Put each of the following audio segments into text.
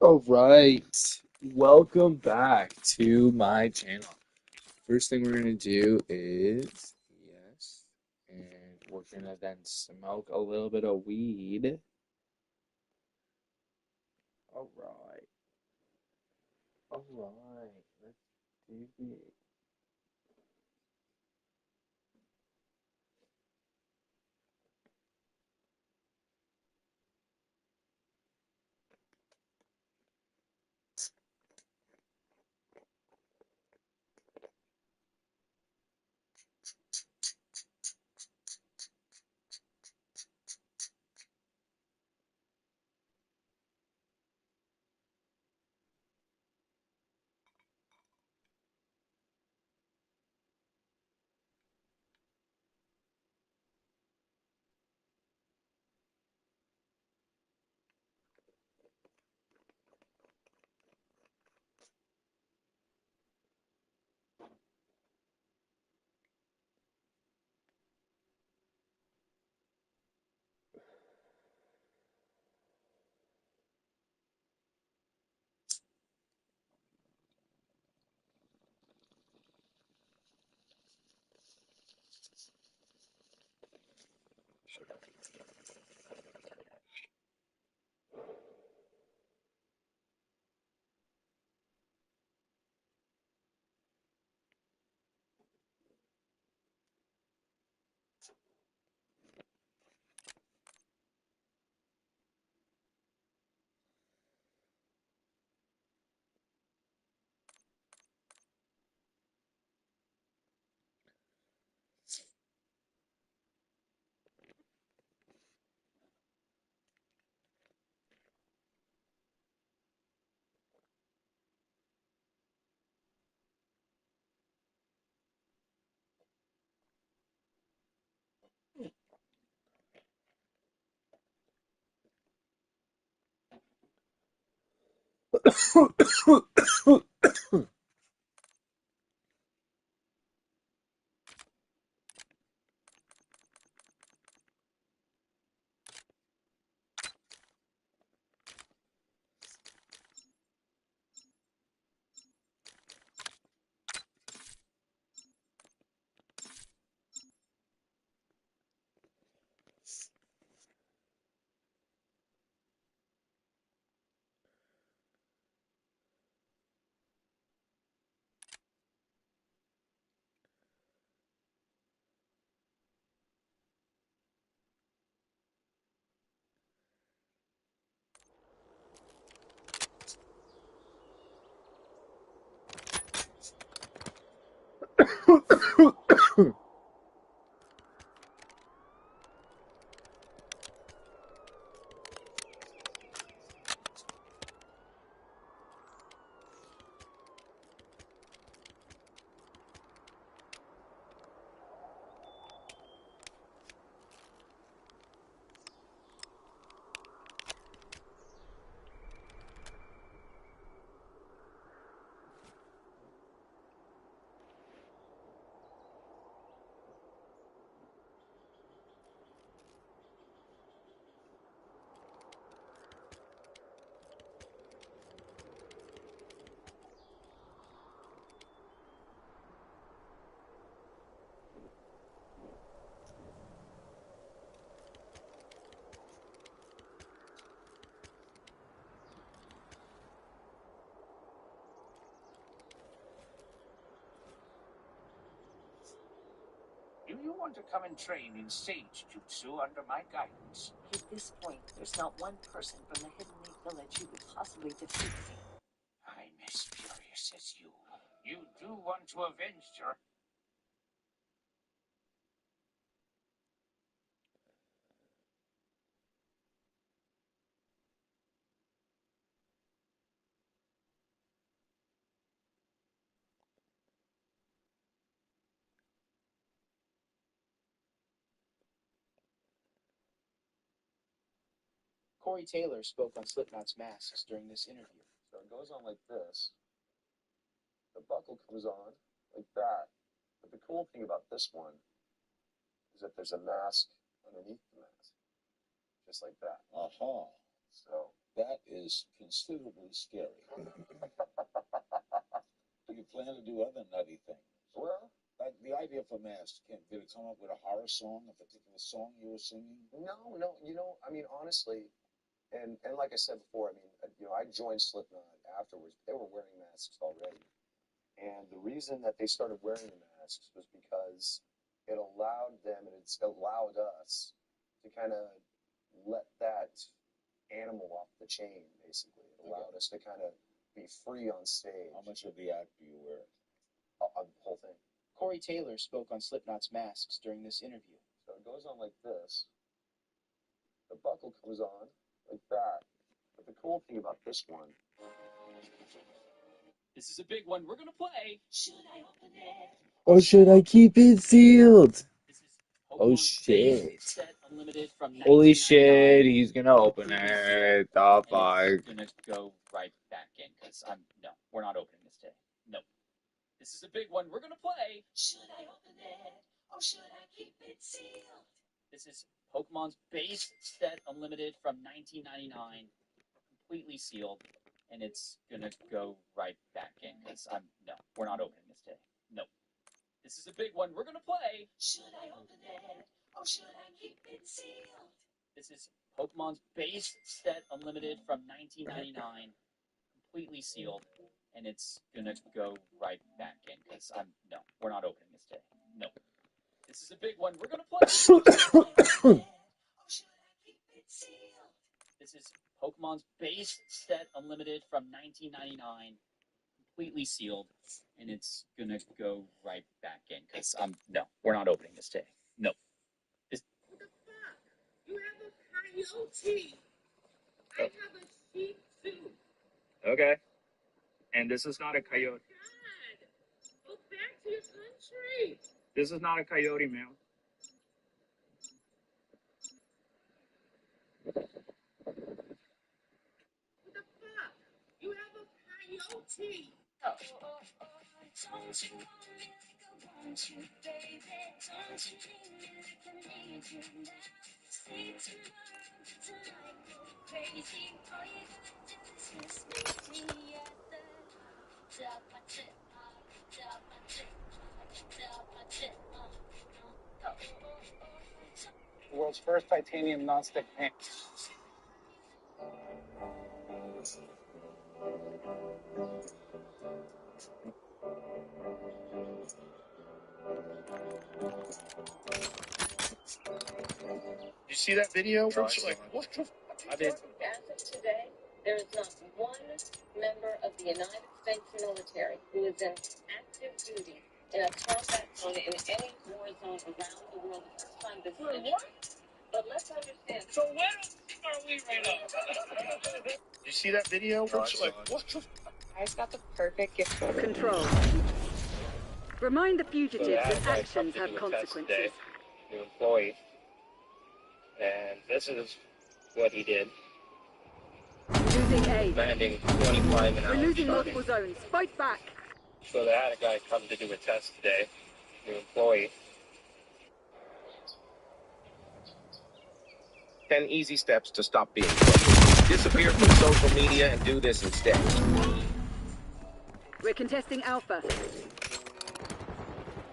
All right, welcome back to my channel. First thing we're gonna do is yes, and we're gonna then smoke a little bit of weed. All right, all right, let's do it. Do you want to come and train in sage jutsu under my guidance? At this point, there's not one person from the Hidden Leaf Village who could possibly defeat me. I'm as furious as you. You do want to avenge your... Corey Taylor spoke on Slipknot's Masks during this interview. So it goes on like this. The buckle comes on like that. But the cool thing about this one is that there's a mask underneath the mask, just like that. So That is considerably scary. Do you plan to do other nutty things? Well, like the idea for masks, did it come up with a horror song, a particular song you were singing? No, no. I mean, honestly, and like I said before, I mean, I joined Slipknot afterwards. They were wearing masks already, and the reason that they started wearing the masks was because it allowed them, and it's allowed us to kind of let that animal off the chain. Basically, it allowed us to kind of be free on stage. How much of the act do you wear? The whole thing. Corey Taylor spoke on Slipknot's masks during this interview. So it goes on like this. The buckle comes on like that. But the cool thing about this one. This is a big one. We're going to play. Should I open it? Or should I keep it sealed? This is Oh, Pokemon's shit. base set unlimited from Holy 1999. shit, he's gonna open it. The And fuck? it's going to go right back in because no, we're not opening this today. No. This is a big one. We're going to play. Should I open it? Or should I keep it sealed? This is Pokemon's base set unlimited from 1999, completely sealed, and it's gonna go right back in because no, we're not opening this today. No, this is a big one. We're gonna play. Should I open it? Or should I keep it sealed? This is Pokemon's base set unlimited from 1999, completely sealed, and it's gonna go right back in because no, we're not opening this today. No. This is a big one. We're going to play. This is Pokemon's base set unlimited from 1999, completely sealed, and it's going to go right back in because no, we're not opening this today. No. This... What the fuck? You have a coyote. I have a sheep too. Okay. And this is not a coyote. God, go back to your country. This is not a coyote, ma'am. What the fuck? You have a coyote. Don't you want me like I want you, baby? Don't you need me like I need you now? Stay tomorrow, tonight go crazy. All you gotta do is just meet me at the top of the top of the World's first titanium nonstick pan. You see that video? No, Like, what the I mean, As of today, there is not one member of the United States military who is in active duty in a combat zone in any war zone around the world at this time. This is but let's understand. So where are we right now? you see that video? No, Like, what the I've got the perfect gift for Control. Remind the fugitives that actions have consequences. New employee. And this is what he did. Losing A. Landing 25 an hour. We're losing multiple zones. Fight back. So they had a guy come to do a test today. New employee. 10 easy steps to stop being trouble. Disappear from social media and do this instead. We're contesting Alpha.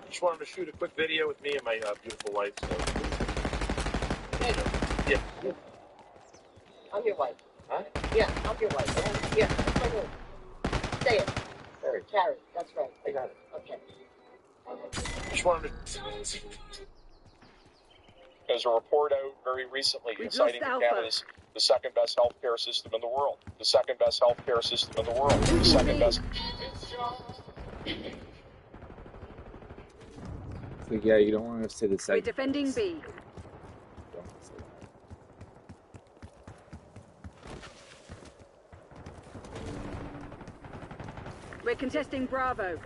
Just wanted to shoot a quick video with me and my beautiful wife. So. Hey, yeah. I'm your wife. Huh? Yeah, I'm your wife. Yeah, that's my name. Say it. Carrie, that's right. I got it. Okay. Just wanted to... There's a report out very recently citing that Canada is the second best healthcare system in the world. The second best healthcare system in the world. The second best... So yeah, you don't want to say the We're second. defending B. Don't say that. We're contesting Bravo.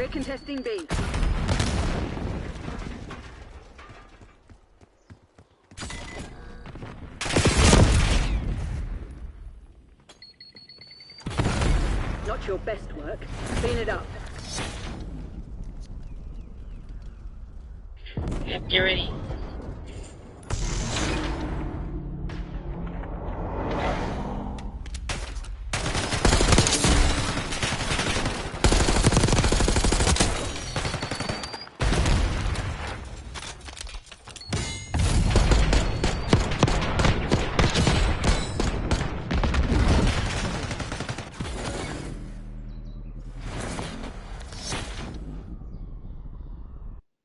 They're contesting B. Not your best work. Clean it up. Get ready.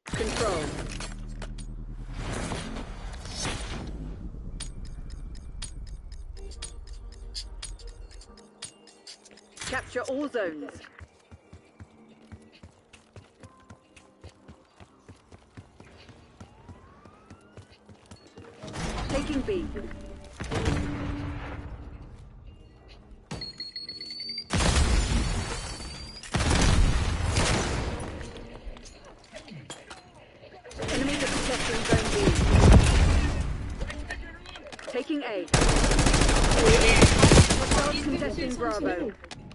Control. Capture all zones. Taking B. Enemies are contesting zone B. Taking A. Hostiles contesting Bravo.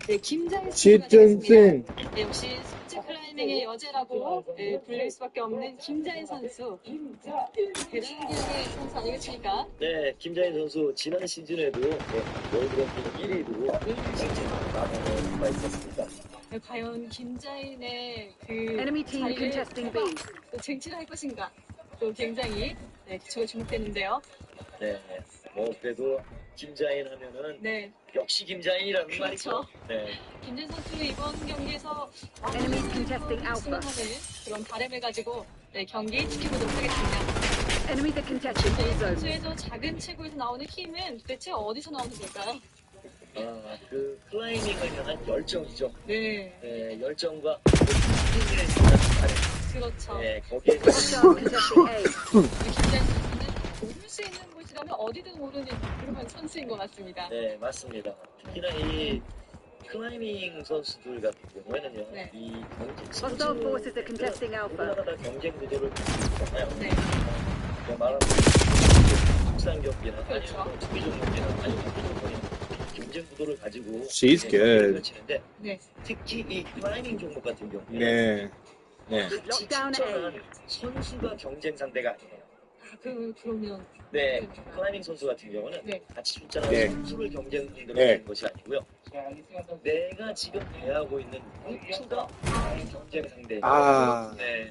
네, 김자희 집중승. 선수가 네, 역시 스포츠 클라이밍의 여제라고 불릴 수밖에 없는 김자희 선수. 대단한 기량의 선수 아니겠습니까? 네, 김자인 선수 지난 시즌에도 월드랭킹 1위로 나가는 바 있었습니다. 네, 과연 김자인의 그 Enemy team 자리를 contesting B. 또 쟁취를 할 것인가? 또 굉장히 기초가 주목되는데요. 네, 그래도 김자인 하면은 네, 역시 김자인이라는 그렇죠. 말이죠. 네. 김자인 선수 이번 경기에서 Enemies contesting Alpha. 우승하는 그런 바람을 가지고 경기 지켜보도록 하겠습니다. Enemies are contesting all 김자인 zones. 선수의 저 작은 체구에서 나오는 힘은 도대체 어디서 나오는 걸까요? 그 클라이밍을 향한 열정이죠. 네, 네, 열정과 힘을 생각하는. 그렇죠. 네, 거기에 Hostiles contesting A. 김자인 선수는 오를 수 있는 곳이라면 어디든 오르는 그런 선수인 것 같습니다. 네, 맞습니다. 특히나 이 클라이밍 선수들 같은 경우에는요, 네. 이 경쟁 Hostile forces are contesting Alpha. 누구나 다 경쟁 구도를 가지잖아요. 네, 말하면 국산 경기나 그렇죠. 아니면 투기종 경기나 아니면 경쟁 구도를 가지고 She's good. 치는데 네, 특히 이 클라이밍 종목 같은 경우에 네. 네. 같이 Lockdown 추천한 선수가 경쟁 상대가 아니에요. 그러면 네, 클라이밍 선수 같은 경우는 네. 같이 출전하는 네. 선수를 경쟁 상대로 네. 하는 것이 아니고요. 내가 지금 대하고 있는 루트가 경쟁 상대예요. 아. 네,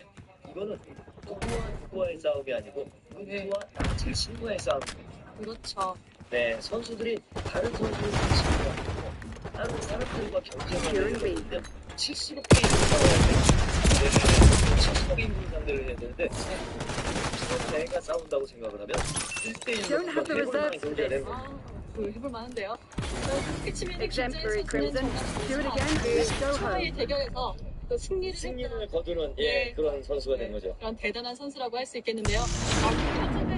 이거는 누구와의 싸움이 아니고 루트와 나 자신과의 싸움입니다. 그렇죠. 네, 선수들이 다른 선수를 상대로 하고 다른 사람들과 경쟁을 하는데 70억 게임을 싸워야 돼. 70억 게임을 상대를 해야 되는데 내가 싸운다고 생각을 하면 1대1로 한번 해볼만한 경기가 되는 거예요. 해볼 만한데요. 그렇게 치면 Exemplary 김자인 선수는 Crimson. Do it 정말 again. Let's go 초하의 home. 대결에서 또 승리를 거두는 네. 그런 선수가 된 거죠. 그런 대단한 선수라고 할 수 있겠는데요.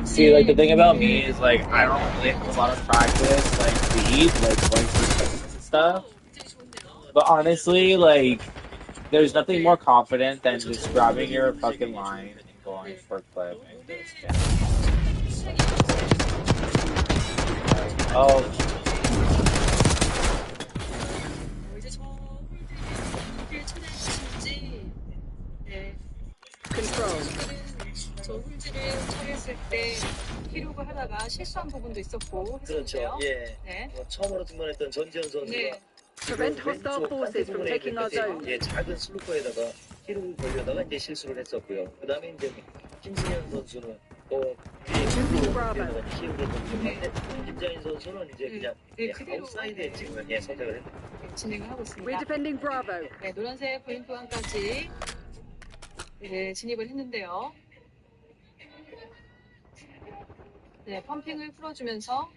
See, like the thing about me is like I don't really have a lot of practice, like speed, like for clips and stuff. But honestly, like there's nothing more confident than just grabbing your fucking line and going for a clip and just oh. 이제 저 홀드를 처리하신지 Control. 저 홀드를 처리했을 때 피로가 하다가 실수한 부분도 있었고 그렇죠. 했었는데요. 예. 네. 처음으로 등반했던 전지현 선수가 네. Prevent hostile forces from taking our zone. 작은 슬로퍼에다가 힐을 걸려다가 이제 실수를 했었고요. 그 다음에 이제 김승현 선수는 Losing Bravo. 키우를 했는데 김자인 선수는 이제 그냥 그대로 아웃사이드에 지금 선택을 했는데 진행을 하고 있습니다. We're defending Bravo. 네, 노란색 포인트왕까지 진입을 했는데요. 네, 펌핑을 풀어주면서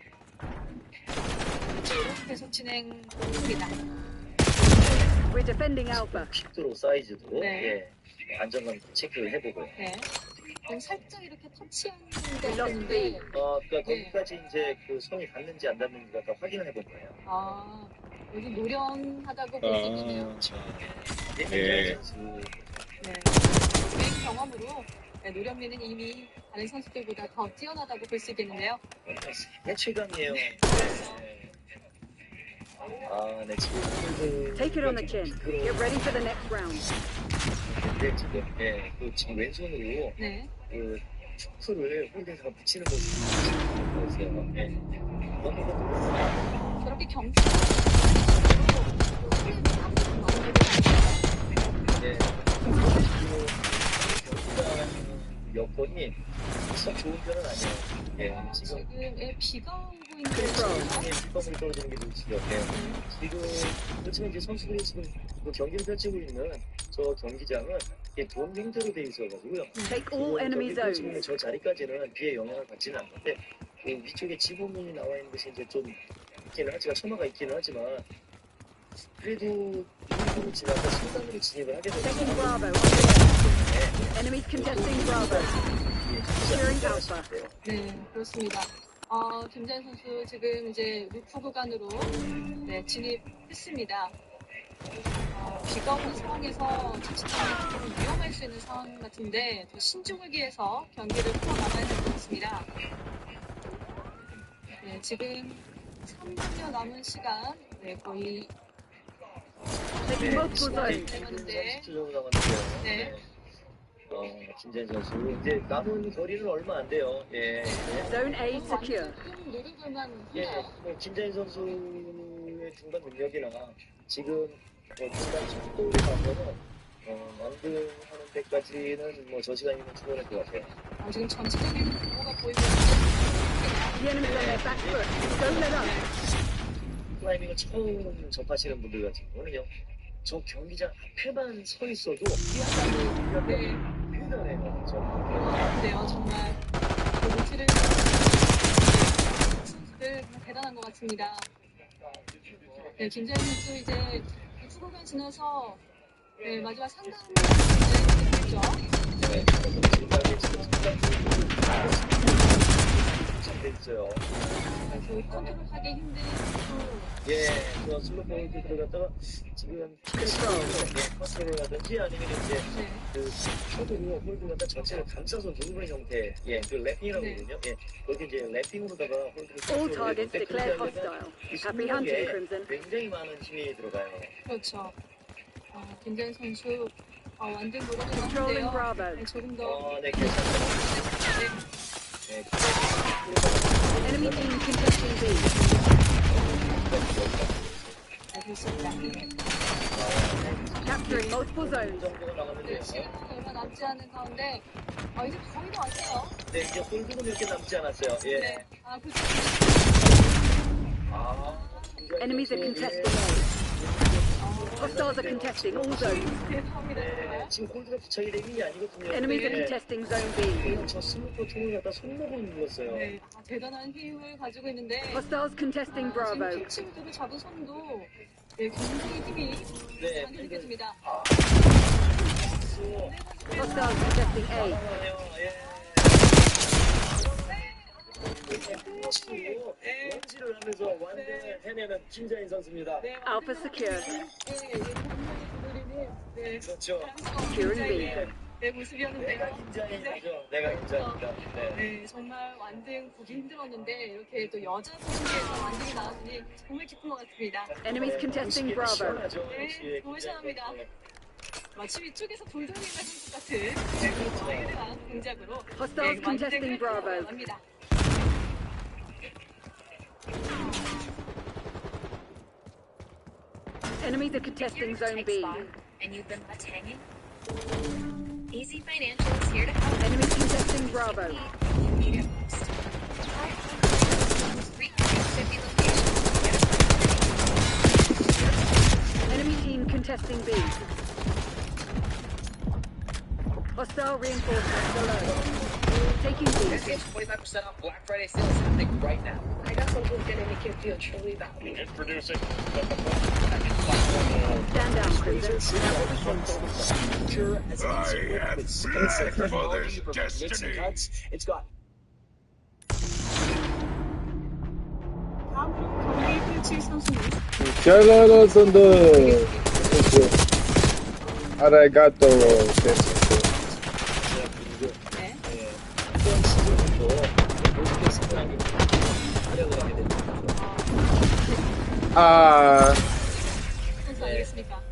계속 진행합니다. We're defending Alpha. 킥드로 사이즈도 네. 안정감 체크를 해보고요. 네. 살짝 이렇게 터치하는 게 있는데 그러니까 거기까지 이제 그 손이 닿는지 안 닿는지가 다 확인을 해본 거예요. 여기 노련하다고 볼 수 있겠네요. 예. 네. 주행 경험으로 노련미는 이미 다른 선수들보다 더 뛰어나다고 볼 수 있겠는데요. 세계 최강이에요. 아, 네, 지금 Take it on the chin. Get ready for the next round. 근데 지금 지금 왼손으로 그 축구를 홀드에서 붙이는 모습이 지금 보였어요. 너무나 놀랐어요. 저렇게 경기 여건이 썩 좋은 편은 아니에요. 지금 비가 오고 있는 빗방울이 떨어지는 게 보이시죠? 지금 그렇지만 이제 선수들이 지금 경기를 펼치고 있는 저 경기장은 돈 행대로 돼 있어가지고요. Take all enemy zones. 저 자리까지는 비의 영향을 받지는 않는데 위쪽에 지붕이 나와 있는 것이 이제 좀 있기는 하지만 처마가 있기는 하지만 그래도 이분을 지나서 상단으로 진입을 하게 되면 Taking Bravo. Enemies contesting Bravo. Securing Alpha. 네, 그렇습니다. 김자현 선수 지금 이제 루프 구간으로 진입했습니다. 비가 오는 상황에서 자칫하면 좀 위험할 수 있는 상황 같은데 더 신중을 기해서 경기를 풀어나가야 될 것 같습니다. 네, 지금 3분여 남은 시간 거의 남았는데 네. 김재현 선수 이제 남은 거리는 얼마 안 돼요. Zone A secure. 김재현 선수의 중간 능력이나 지금 중간 속도를 봐서는 완등하는 데까지는 저 시간이면 충분할 것 같아요. 지금 전체적인 규모가 보이고 The enemy's on their back foot. Don't let up. 클라이밍을 처음 접하시는 분들 같은 경우는요. 저 경기장 앞에만 서 있어도 대단해요. 정말 루트를 선수들 대단한 것 같습니다. 네, 김재현 선수 이제 후보가 지나서 마지막 상담을 이제 했죠. 있어요. 컨트롤하기 힘든 저 슬로프 홀드 들어갔다가 지금 컨트롤을 하든지 아니면 이제 그 셔도로 홀드 갖다 전체를 감싸서 누르는 형태, 그 랩핑이라고 하거든요. 거기 이제 랩핑으로다가 홀드를 All targets declared hostile. Happy hunting, Crimson. 굉장히 많은 힘이 들어가요. 그렇죠. 김재현 선수 완전 노력을 Controlling 하는데요. Bravo. 조금 더 괜찮아요. Enemy team contesting B. Capturing multiple zones. 시간은 얼마 남지 않은 가운데 이제 거의 다 왔어요. 네, 이제 홀드는 몇 개 남지 않았어요. 그렇죠. Enemies are contesting A. Hostiles are contesting all zones. 지금 홀드가 붙여야 되는 게 아니거든요. Enemies are contesting zone B. 저 스모커 통을 갖다 손목을 눌렀어요. 대단한 힘을 가지고 있는데 Hostiles contesting Bravo. 지금 캐치우드를 잡은 손도 굉장히 힘이 많이 느껴집니다. Hostiles contesting A. 원지를 하면서 완전히 해내는 김자인 선수입니다. Alpha secure. 그렇죠. Securing B. 내 모습이었는데요. 김자인이죠. 내가 김자인이다. 정말 완등 보기 힘들었는데 이렇게 또 여자 선수에서 완등이 나왔으니 정말 기쁜 것 같습니다. Enemies contesting Bravo. 정말 시원합니다. 마치 위쪽에서 돌돌이가 선수 같은 와이드한 동작으로 Hostiles contesting Bravo. 갑니다. Enemies are contesting zone B. And you've been left hanging? Easy Financial is here to help. Enemies contesting Bravo. You need it most. Try 350 locations. Enemy team contesting B. Hostile reinforcements below. Taking B. This game's 25% off Black Friday sale is happening right now. I got something gonna make you feel truly valued. Introducing Stand down, Crimson. Pure as an easy I with have space my technology father's for mixing destiny. cuts. It's got 다음으로 경기 펼칠 선수는 잘 나갔던데. Arigato, 됐어. 그리고 네. 이번 시즌부터 모든 게 생각하게 활약을 하게 되는 거죠. 아, 선수 아니겠습니까?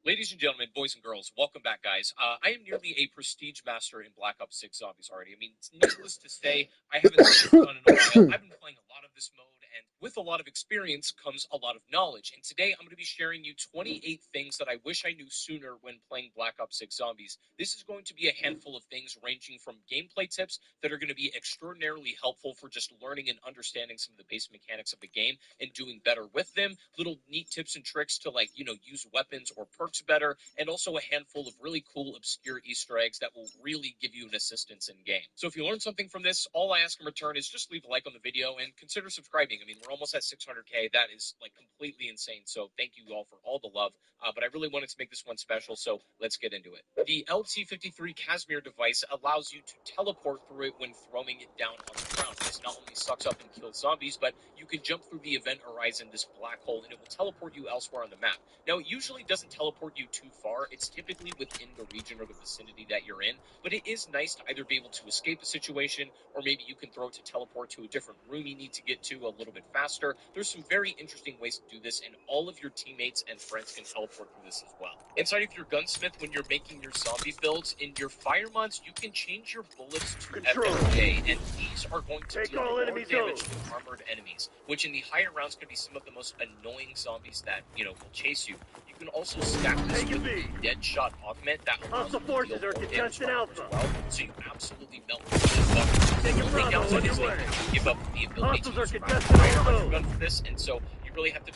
Ladies and gentlemen, boys and girls, welcome back, guys. I am nearly a prestige master in Black Ops 6 Zombies already. I mean, it's needless to say, I haven't seen this done in a while. I've been playing a lot of this mode, and with a lot of experience comes a lot of knowledge. And today, I'm going to be sharing you 28 things that I wish I knew sooner when playing Black Ops 6 Zombies. This is going to be a handful of things ranging from gameplay tips that are going to be extraordinarily helpful for just learning and understanding some of the basic mechanics of the game and doing better with them, little neat tips and tricks to, like, use weapons or perks better, and also a handful of really cool obscure Easter eggs that will really give you an assistance in game. So if you learned something from this, all I ask in return is just leave a like on the video and consider subscribing. I mean, we're almost at 600K. That is like completely insane. So thank you all for all the love. But I really wanted to make this one special, so let's get into it. The LT-53 Casimir device allows you to teleport through it when throwing it down on the ground. This not only sucks up and kills zombies, but you can jump through the event horizon, this black hole, and it will teleport you elsewhere on the map. Now, it usually doesn't teleport you too far. It's typically within the region or the vicinity that you're in, but it is nice to either be able to escape a situation, or maybe you can throw it to teleport to a different room you need to get to a little bit faster. There's some very interesting ways to do this, and all of your teammates and friends can teleport through this as well. Inside of your gunsmith, when you're making your zombie builds, in your fire mods, you can change your bullets to FMJ, and these are going to deal more damage to armored enemies, which in the higher rounds could be some of the most annoying zombies that, will chase you. You can also stack this with the Deadshot augment that allows you to deal more damage to armor as well, so you absolutely melt the bucket. The only downside is that you give up the ability to use rapid fire on your gun for this, and so you really have to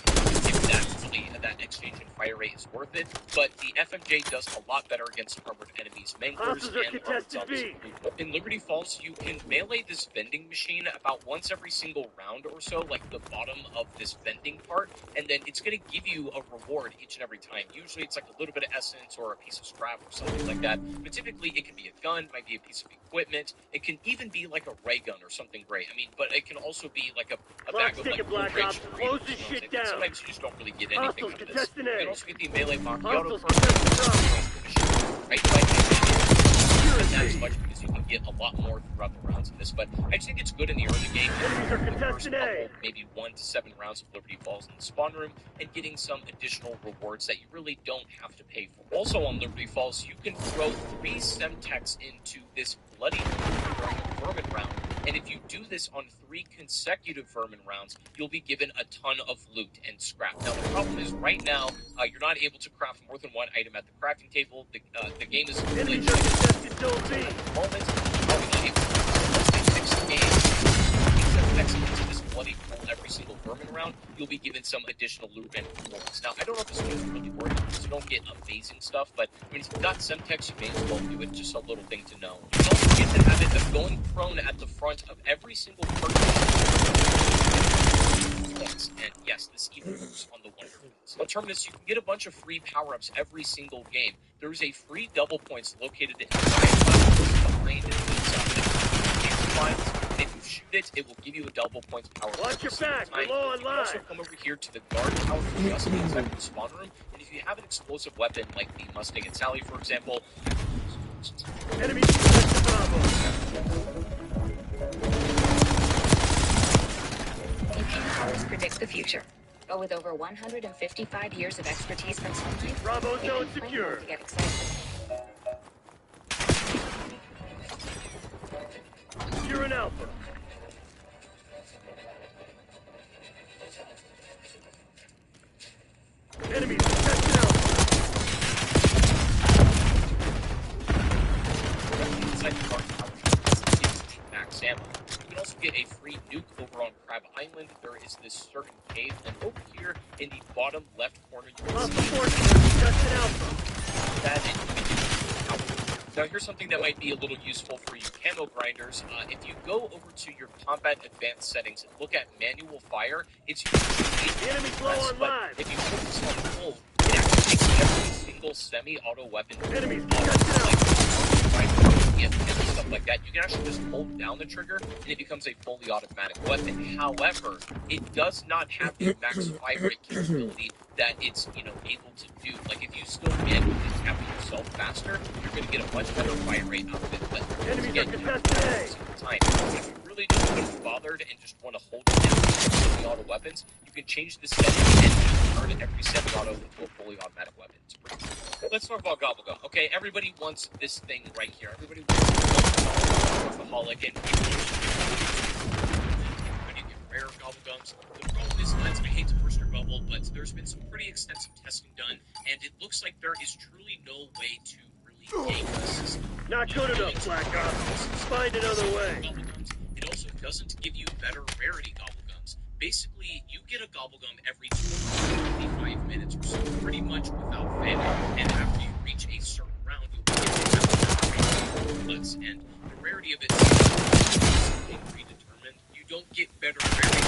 if that exchange in fire rate is worth it, but the FMJ does a lot better against armored enemies, manglers, and armored zombies included. In Liberty Falls, you can melee this vending machine about once every single round or so, like the bottom of this vending part, and then it's going to give you a reward each and every time. Usually it's like a little bit of essence or a piece of scrap or something like that, but typically it can be a gun, might be a piece of equipment, it can even be like a ray gun or something great. I mean, but it can also be like a bag of like rich Doritos. Sometimes you just don't really get anything out of this. You can also get the melee macchiato right? Not as much because you can get a lot more throughout the rounds in this, but I just think it's good in the early game. The first couple, maybe 1 to 7 rounds of Liberty Falls in the spawn room, and getting some additional rewards that you really don't have to pay for. Also on Liberty Falls, you can throw 3 Semtex into this bloody during a vermin round, and if you do this on 3 consecutive vermin rounds, you'll be given a ton of loot and scrap. Now the problem is right now, you're not able to craft more than 1 item at the crafting table. The game is glitched at the moment. Probably not able to fix the game. Into this bloody pool every single vermin round, you'll be given some additional loot and rewards. Now, I don't know if this game's really worth it because you don't get amazing stuff, but I mean, if you've got Semtex, you may as well do it. Just a little thing to know. You can also get the habit of going prone at the front of every single purchase. And yes, this even works on the Wonder Guns. On Terminus, you can get a bunch of free power-ups every single game. There's a free double points located inside behind the files. If you shoot it, it will give you a double points power. Watch your back, Time. we're low on You can also lives. come over here to the guard tower just inside the spawn room, and if you have an explosive weapon like the Mustang and Sally, for example, Enemy contested Bravo. Ancient powers predict the future. But with over 155 years of expertise from Sunlight, Bravo it zone can claim secure. to get excited. You're an Alpha. Enemy contested Alpha. inside the guard tower, max ammo. You can also get a free nuke over on Crab Island. There is this certain cave, and over here in the bottom left corner, you can Alpha see force contested Alpha. that, and you can do it. Now, here's something that might be a little useful for you camo grinders. If you go over to your combat advanced settings and look at manual fire, it's usually The enemy's low on but lives. if you focus on full, it actually takes every single semi-auto weapon. Enemies contested Alpha. And stuff like that. You can actually just hold down the trigger and it becomes a fully automatic weapon. However, it does not have the max fire rate capability that it's able to do. Like if you still manually tap it yourself faster, you're going to get a much better fire rate out of it. But Enemies again, are you have contested to A. time. If you really don't want to be bothered and just want to hold it down with the auto weapons, you can change the setting and turn every semi-auto into a fully automatic weapon. It's pretty cool. Let's talk about Gobblegum. Okay, everybody wants this thing right here. Everybody wants alcoholic and everybody get rare Gobblegums. The problem is, lads, I hate to burst your bubble, but there's been some pretty extensive testing done, and it looks like there is truly no way to really game this system. Not good enough, Black Ops. Find another way. Gobblegums. It also doesn't give you better rarity Gobblegums. Basically, you get a Gobblegum every 25 minutes or so, pretty much without fail. And after you reach a certain round, you'll get bullets, and the rarity of it is predetermined. You don't get better rarity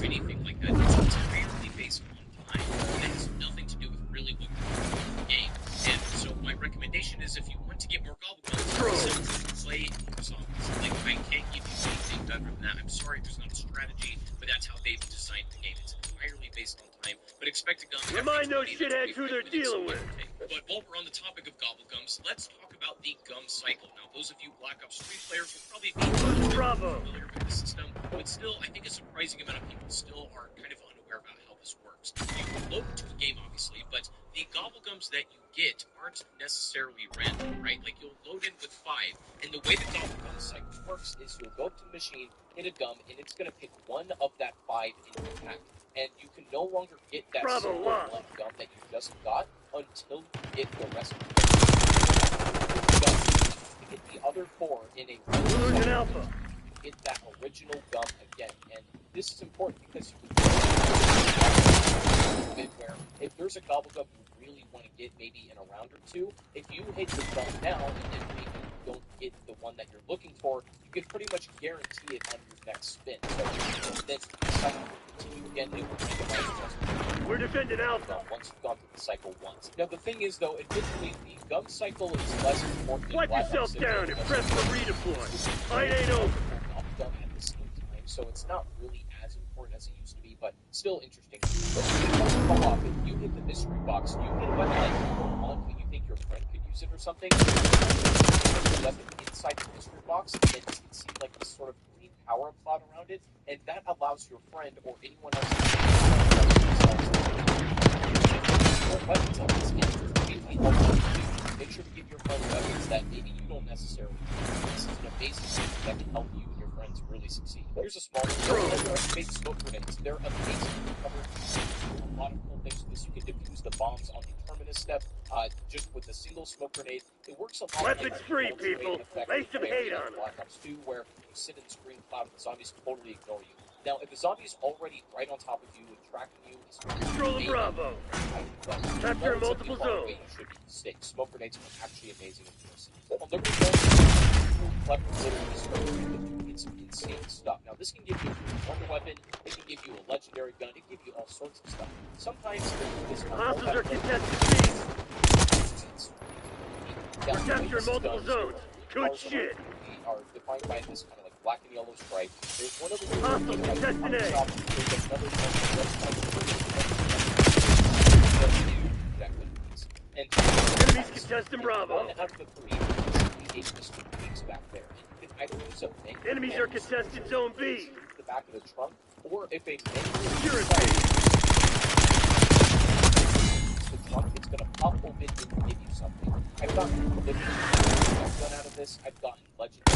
or anything like that. It's entirely based on time. It has nothing to do with really what you're doing in the game. And so my recommendation is if you want to get more Gobblegums, play zombies. Like, I can't give you anything better than that. I'm sorry there's not a strategy, but that's how they've designed the game. It's entirely based on time, but expect a gun. Remind those shitheads who they're dealing with. But while we're on the topic of Gobblegums, let's talk about the gum cycle. Now, those of you Black Ops 3 players will probably be Bravo. familiar with the system, but still, I think a surprising amount of people still are kind of unaware about how this works. You can load into a game, obviously, but the Gobblegums that you get aren't necessarily random, right? Like, you'll load in with 5, and the way the Gobblegum cycle works is you'll go up to the machine, hit a gum, and it's going to pick one of that 5 in your pack. And you can no longer get that single one gum that you just got until you get the rest of the gum. You get the other 4 in a Illusion Alpha. You get that original gum again. And this is important because you can where if there's a Gobblegum you really want to get maybe in a round or two, if you hit the gum now and then maybe you don't get the one that you're looking for, you can pretty much guarantee it on your next spin. So then the cycle will continue again. It will We're defending Alpha. Once you've gone through the cycle once. Now the thing is though, admittedly, the gum cycle is less important. Wipe yourself down and press for redeploy. Fight ain't over. Gum at the same time, so it's not really as important as it used to be, but still interesting. Let's call off. If you hit the mystery box, you get a weapon like you don't want, but you think your friend could use it or something. The weapon inside the mystery box, and it can see like this sort of green power-up cloud around it, and that allows your friend or anyone else to weapons on this game. Really helpful to do. Make sure to give your friend weapons that maybe you don't necessarily use. This is an amazing thing that can help you and your friends really succeed. Here's a small one. Fake smoke grenades. They're amazing to cover. A lot of cool things with this. You can defuse the bombs on the terminus step just with a single smoke grenade. It works a lot Weapons like free, people. Lay some hate on them. Black Ops 2, where you sit in the screen cloud and the zombies totally ignore you. Now, if the zombie's already right on top of you and tracking you, control the Bravo. Capture multiple zones. You should be safe. Smoke grenades are actually amazing in this. On Liberty Zone, clever literally smoke grenade. It's insane stuff. Now, this can give you a wonder weapon. It can give you a legendary gun. It can give you all sorts of stuff. Sometimes this Hostiles are contested. We're capturing multiple zones. Good shit. Are defined by this kind of like black and yellow stripe. There's one over here. Hostiles contesting A. There's another one and Enemies contesting Bravo. one out of the three should be a Mr. Weeks back there. You can either use a main Enemies are contesting Zone B. the back of the trunk, or if a Security. the trunk, it's going to pop open and give you something. I've gotten living done out of this. I've gotten legendary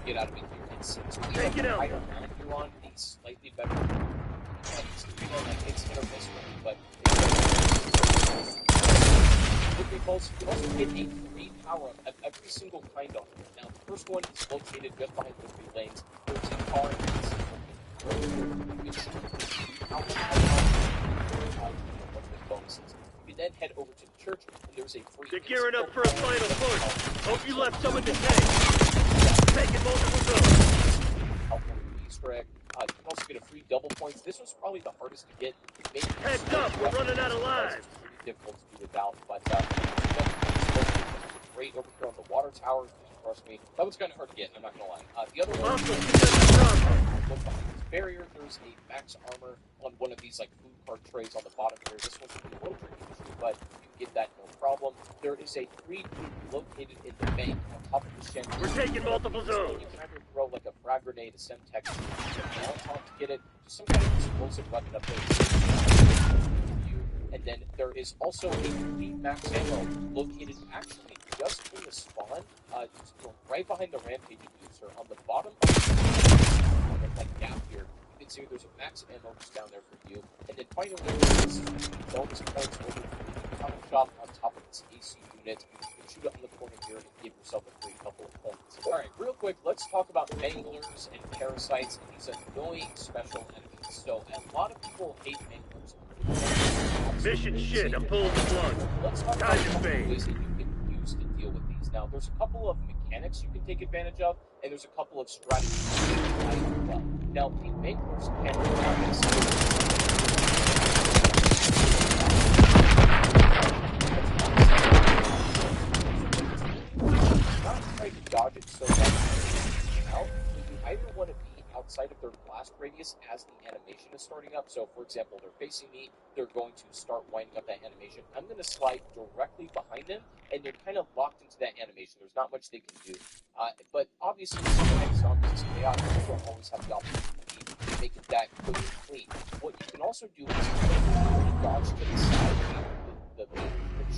get out of it here. It seems to be Take it out. I don't know if you're on the slightly better. It's hit or miss for me, but you can also get a free power of every single kind on it. Now, the first one is located just behind the 3 lanes. There's a car and bonuses. You can then head over to the church, and there's a free. They're gearing up for a final push. Hope you left some in the tank. Taking multiple zones. Easter egg. You can also get a free double points. This was probably the hardest to get. Heads up, we're running out of lives. It's pretty difficult to do without, but great over here on the water tower. Trust me, that was kind of hard to get. I'm not gonna lie. The other one, look behind this barrier. There's a max armor on one of these like food cart trays on the bottom here. This one's a little tricky to shoot, but you can get that no problem. There is a 3 located in the bank on top of the shed. We're taking multiple zones. You can either throw like a frag grenade, a semtex, on top to get it, just some kind of explosive weapon up there. And then there is also a free max ammo located actually just in the spawn, right behind the rampage user on the bottom of the like gap here. You can see there's a max ammo just down there for you. And then finally, there's bonus points over the comic shop on top of this AC unit. You can shoot it on the corner here and give yourself a free couple of points. All right, real quick, let's talk about manglers and parasites and these annoying special enemies. So a lot of people hate manglers. Mission shit, I'm pulling the plug. Let's talk about ways that you can use to deal with these. Now, there's a couple of mechanics you can take advantage of, and there's a couple of strategies you can apply as well. Now, the manglers can not try to dodge it so much out, but you either want to be outside of their blast radius as the animation is starting up. So, for example, they're facing me, they're going to start winding up that animation. I'm going to slide directly behind them, and they're kind of locked into that animation. There's not much they can do. But obviously, sometimes zombies is chaos. You don't always have the opportunity to make it that quick and clean. What you can also do is dodge to the side the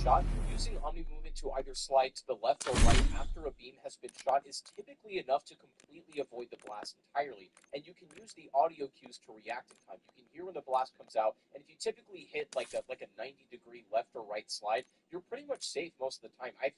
shot. Using Omni movement to either slide to the left or right after a beam has been shot is typically enough to completely avoid the blast entirely. And you can use the audio cues to react in time. You can hear when the blast comes out, and if you typically hit like a 90-degree left or right slide, you're pretty much safe most of the time. I've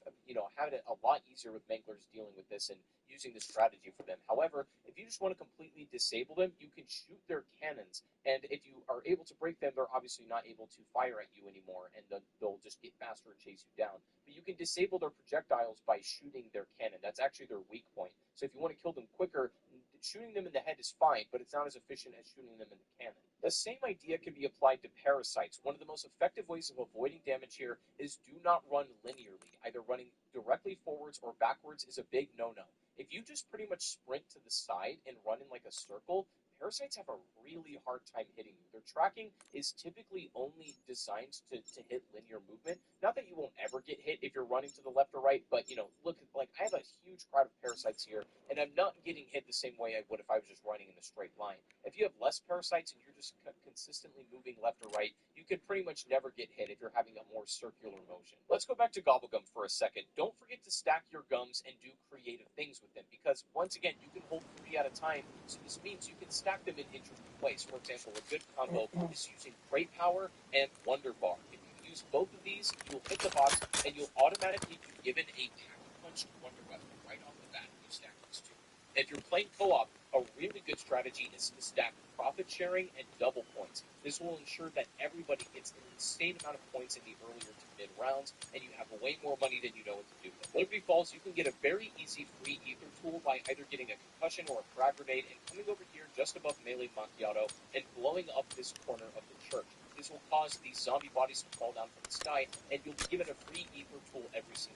had it a lot easier with manglers dealing with this and using this strategy for them. However, if you just want to completely disable them, you can shoot their cannons, and if you are able to break them, they're obviously not able to fire at you anymore, and they'll just get faster and chase you down. But you can disable their projectiles by shooting their cannon. That's actually their weak point. So if you want to kill them quicker, shooting them in the head is fine, but it's not as efficient as shooting them in the cannon. The same idea can be applied to parasites. One of the most effective ways of avoiding damage here is do not run linearly. Either running directly forwards or backwards is a big no-no. If you just pretty much sprint to the side and run in like a circle, parasites have a really hard time hitting you. Their tracking is typically only designed to hit linear movement. Not that you won't ever get hit if you're running to the left or right, but look, like I have a huge crowd of parasites here, and I'm not getting hit the same way I would if I was just running in a straight line. If you have less parasites and you're just consistently moving left or right, you can pretty much never get hit if you're having a more circular motion. Let's go back to Gobblegum for a second. Don't forget to stack your gums and do creative things with them, because once again, you can hold 3 at a time, so this means you can stack them in interesting ways. For example, a good combo is using Great Power and Wonder Bar. If you use both of these, you'll hit the box, and you'll automatically be given a Pack-a-Punch Wonder Weapon right off the bat. You stack these two. If you're playing co-op, a really good strategy is to stack profit sharing and double points. This will ensure that everybody gets an insane amount of points in the earlier to mid rounds, and you have way more money than you know what to do with. Liberty Falls, you can get a very easy free ether tool by either getting a concussion or a frag grenade and coming over here just above Melee Macchiato and blowing up this corner of the church. This will cause these zombie bodies to fall down from the sky, and you'll be given a free ether tool every single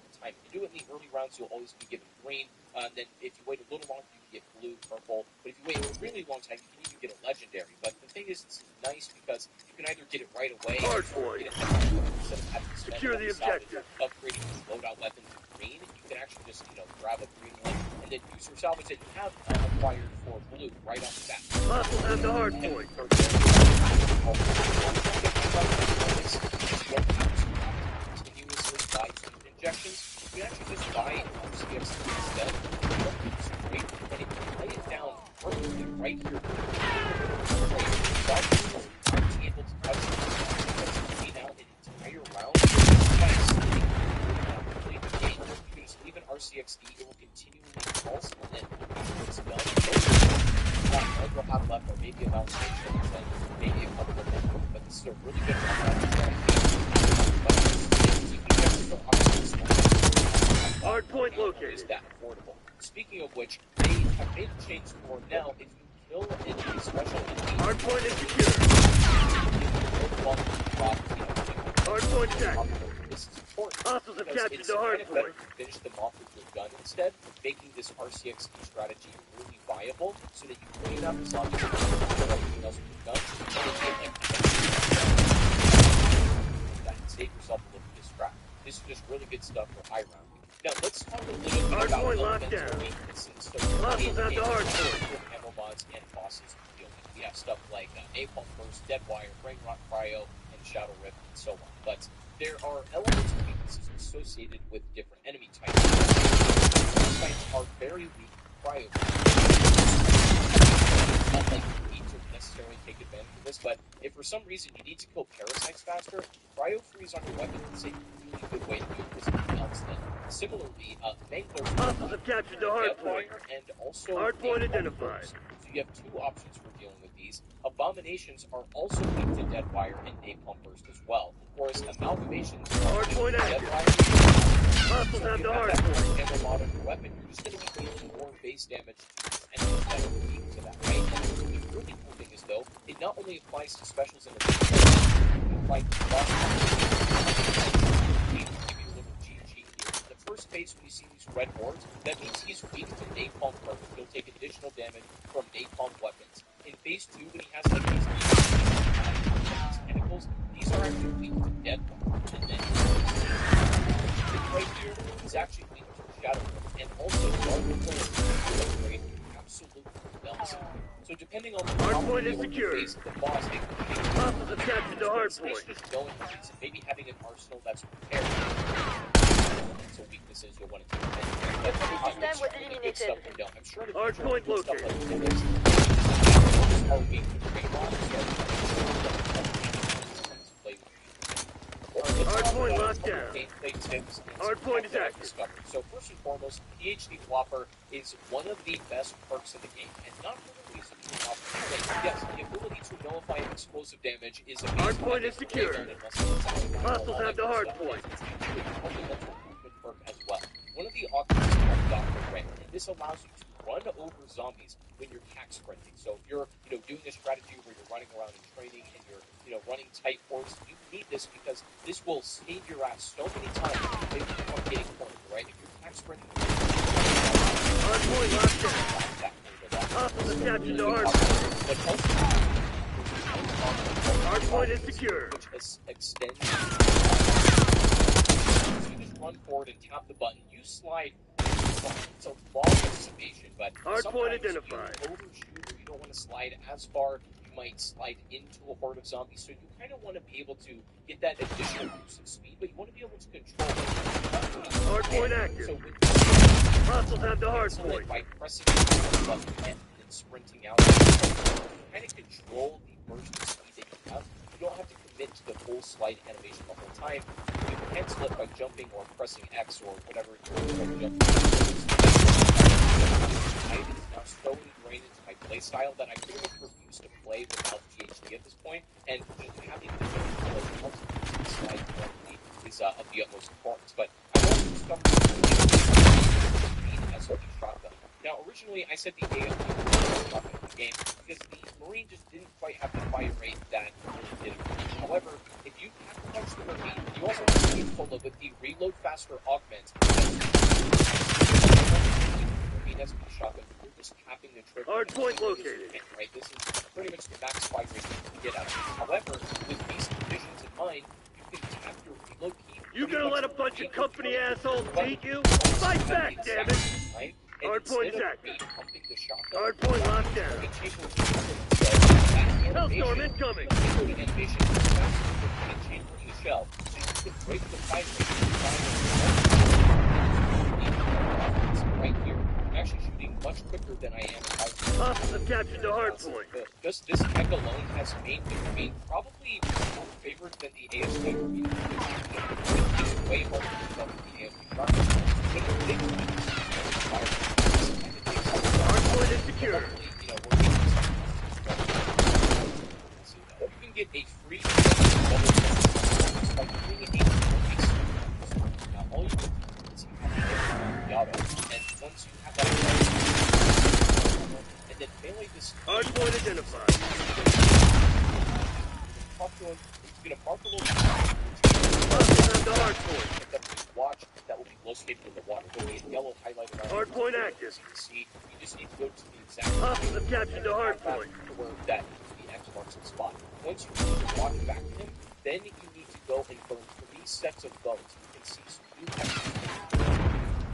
weapons, you'll always be given green. Then if you wait a little longer, you can get blue, purple. But if you wait a really long time, you can even get a legendary. But the thing is, it's nice because you can either get it right away or get it instead of having to spend Secure the objective. Upgrading your loadout weapon to green. You can actually just, grab a green one and then use your salvage that you have acquired for blue right off the bat. Hostiles have the hard point. Continuously buy speed injections. You can actually just buy an RCX instead. It's great, and if you lay it down perfectly right here, aren't able to touch it. Clean out an entire round. You can just leave an RCXD. It will continually pulse, and then it's done. All you'll have left are maybe about 6 shots and maybe a couple of them. But this is a really good hard point located. Is that affordable? Speaking of which, they have made a change for now. If you kill a special enemy, hard point is secure. Hard point down. This is important. Hostiles have captured the hard point. Finish them off with your gun instead, making this RCXD strategy really viable so that you clean up zombies and everything else with your gun. And save yourself a little bit of scrap. This is just really good stuff for high round. Now let's talk a little bit about elemental weaknesses. So Hostiles have the hard point. Ammo mods and bosses to deal with. We have stuff like Napalm Burst, Dead Wire, Brain Rot Cryo, and Shadow Rift, and so on. But there are elements of weaknesses associated with different enemy types. Some types are very weak to cryo. Not like you need to necessarily take advantage of this, but if for some reason you need to kill parasites faster, cryo freeze on your weapon is a really good way to do it for something else. Then, similarly, Manglers have captured the hard point, and also hard point identified. So you have two options for dealing with these. Abominations are also weak to Dead Wire and Napalm Burst as well, whereas amalgamations are hard point Dead active. Wire. Hostiles have the hard point. And a lot of your weapon, you're just going to be dealing more base damage to enemies that are weak to that, right? And the really cool thing is, though, it not only applies to specials in the like the first phase when you see these red hordes, that means he's weak to Napalm Burst. He'll take additional damage from Napalm weapons. In phase 2, when he has like these tentacles, these are actually weak to Dead Wire. And then right here, he's actually weak to Shadow Rift, and also Dark Flame absolutely melts. So depending on the hard point is secure. Phase of the boss, it could be hostiles have captured the hard point. just going through maybe having an arsenal that's prepared. So weaknesses you'll want to take advantage of. But was eliminated. Stuff to know. I'm sure the hard point located. Are weak to trade hard point locked down. Hard point is active. So first and foremost, PhD Whopper is one of the best perks in the game, and not for the reason you yes, the ability to nullify explosive damage is amazing. Hard point is secure. Hostiles have the hard point. Perk as well. One of the options of Dr. Ray, and this allows you to run over zombies when you're tack sprinting. So if you're, doing a strategy where you're running around and training and you're, running tight hordes, you need this because this will save your ass so many times that you are getting cornered, right? If you're tack sprinting, hard point locked down. Hostiles have captured the hard point. Hard point is secure. Which extends. So you just run forward and tap the button. You slide. It's a long estimation, but hard point identified. You overshoot or you don't want to slide as far. You might slide into a horde of zombies, so you kind of want to be able to get that additional boost in speed, but you want to be able to control it. Hard point active. So hostiles have the hard point. By pressing the button and sprinting out, you kind of control the burst of speed that you have. You don't have to commit to the full slide animation the whole time. You can cancel it by jumping or pressing X or whatever you're jumping. It's now so ingrained into my playstyle that I pretty much refuse to play without PhD at this point, and just having the ability to slide correctly is of the utmost importance. But I also discovered as a shotgun. Now, originally, I said the AFP was shotgun in the game because the Marine just didn't quite have the fire rate that it did. However, if you have to punch the Marine, you also have to be full with the reload faster augment. shooting SMG shotgun, you're just tapping the trigger. Hard point located. Right? This is pretty much the max fire rate you can get out of it. However, with these conditions in mind, you can tap your reload key. You gonna let a bunch of company assholes beat you? Fight back, damn it! Right? Hard point active. Hard point locked down. Hellstorm incoming! Animation is faster than chambering the shell, so you can break the fire rate right here. I'm actually shooting much quicker than I am. Hostiles have captured the hard point. Just this tech alone has made me probably more favored than the ASP. It's way harder to tell the ASP target. But the big one is hard point is secure. You can get a free by doing a now all you do is you have the auto, and once you have that and then melee this hard point identified. It's gonna mark a little the hard point. Watch that will be located in the water. There'll be a yellow highlight around hard point active. As you can see, you just need to go to the exact hostiles have captured the hard point. Where that the X marks the spot. Once you walk back to him, then you need to go and burn 3 sets of bones. You can see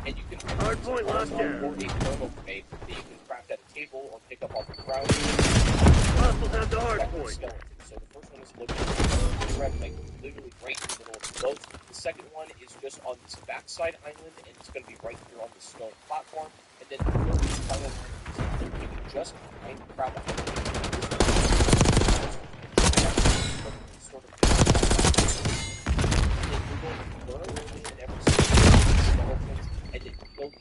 and you can hard point locked down. Or a thermal grenade that you can craft at a table or pick up off the ground. Hostiles have the hard point. So the first one is located like literally right in the middle of the boat. The second one is just on this backside island, and it's going to be right here on the stone platform. And then the third and final one is located just behind the crowd. Sort of and then build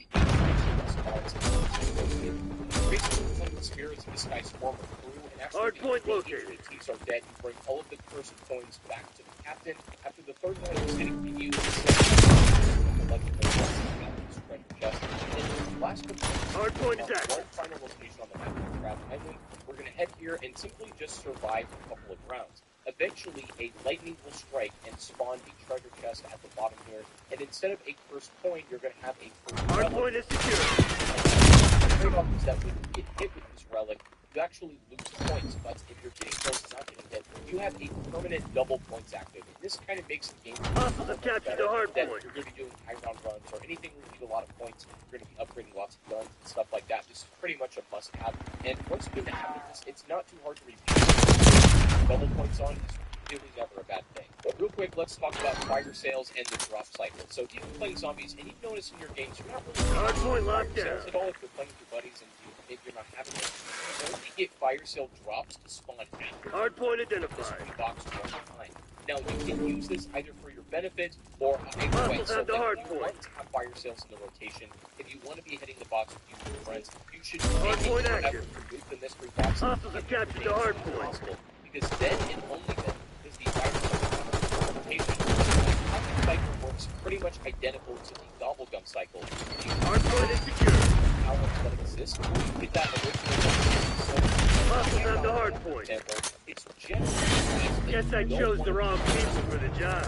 the spirits of this guy's former crew, and actually hard point located. Thieves are dead. You bring all of the cursed coins back to the captain. After the third one is hitting for you, last hard point is active. One final location on the map of Crab Island. We're going to head here and simply just survive a couple of rounds. Eventually, a lightning will strike and spawn a treasure chest at the bottom here. And instead of a cursed coin, you're going to have a cursed hard relic. point is secure. The trade-off is that when you get hit with this relic, you actually lose points. But if you're getting close to not getting hit, you have a permanent double points active. And this kind of makes the game hostiles have captured the hard point. You're going to be doing high round runs or anything where you need a lot of points. You're going to be upgrading lots of guns and stuff like that. This is pretty much a must-have. And once you get to having this, it's not too hard to repeat. Double points on is really never a bad thing. But real quick, let's talk about fire sales and the drop cycle. So if you've been playing zombies and you've noticed in your games you're not really hard point locked down at all if you're playing with your buddies and maybe you're not having it. You only get fire sale drops to spawn after. Hard point identified. Box behind. Now you can use this either for your benefit or a way. So if hard you point. want to have fire sales in the rotation, if you want to be hitting the box with your friends, you should hard point active. Remove the mystery box. Hostiles have captured the hard point. Because then and only then is the fire sale rotation. The cycle works pretty much identical to the gobblegum cycle. Hard point is secure. How much that exists? You get that original. Hostiles have the hard point. It's generally guess I chose the wrong people for the job.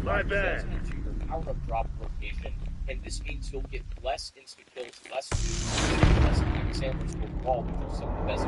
My bad. Into your power-up drop location, and this means you'll get less insta kills, less max hammers overall, which are some of the best.